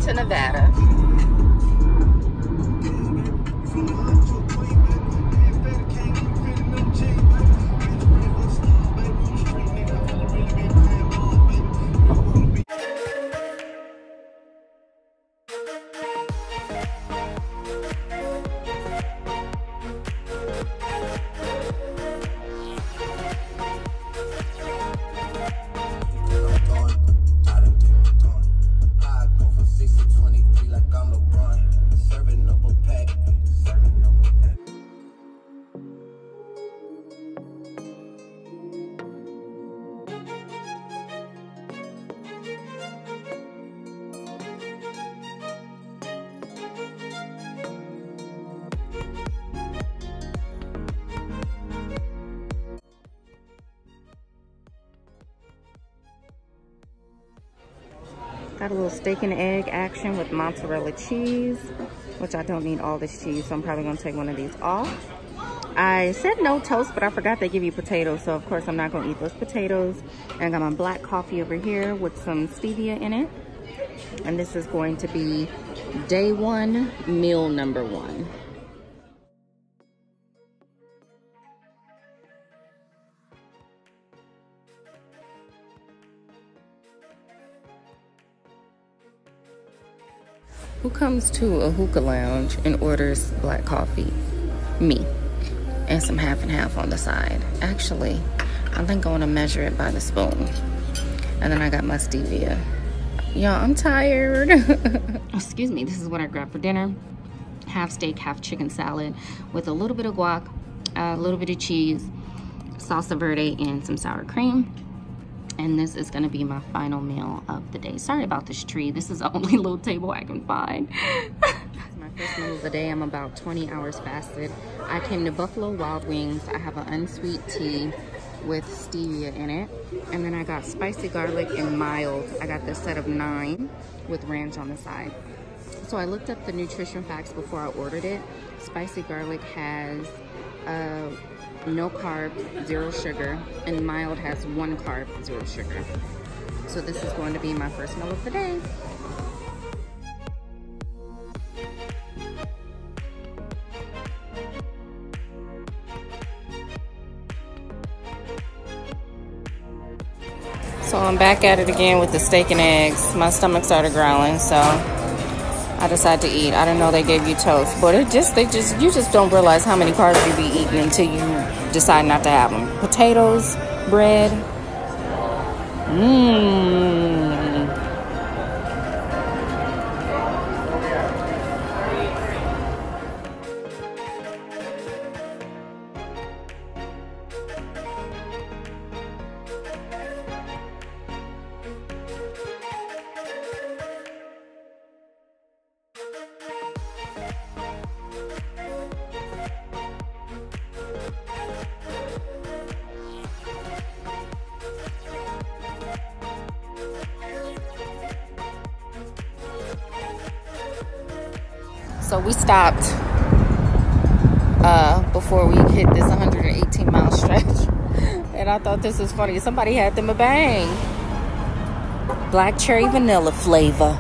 to Nevada. Got a little steak and egg action with mozzarella cheese, which I don't need all this cheese, so I'm probably gonna take one of these off. I said no toast, but I forgot they give you potatoes, so of course I'm not gonna eat those potatoes. And I got my black coffee over here with some stevia in it. And this is going to be day one, meal number one. Who comes to a hookah lounge and orders black coffee? Me. And some half and half on the side. Actually, I think I want to measure it by the spoon. And then I got my stevia. Y'all, I'm tired. Excuse me, this is what I grabbed for dinner. Half steak, half chicken salad with a little bit of guac, a little bit of cheese, salsa verde, and some sour cream. And this is gonna be my final meal of the day. Sorry about this tree. This is the only little table I can find. It's my first meal of the day. I'm about 20 hours fasted. I came to Buffalo Wild Wings. I have an unsweet tea with stevia in it. And then I got spicy garlic and mild. I got the set of 9 with ranch on the side. So I looked up the nutrition facts before I ordered it. Spicy garlic has no carbs, 0 sugar, and mild has 1 carb, 0 sugar. So this is going to be my first meal of the day. So I'm back at it again with the steak and eggs. My stomach started growling, so I decided to eat. I didn't know they gave you toast, but you just don't realize how many carbs you be eating until you decide not to have them. Potatoes, bread. So we stopped before we hit this 118-mile stretch. And I thought this was funny. Somebody had them a bang. Black cherry vanilla flavor.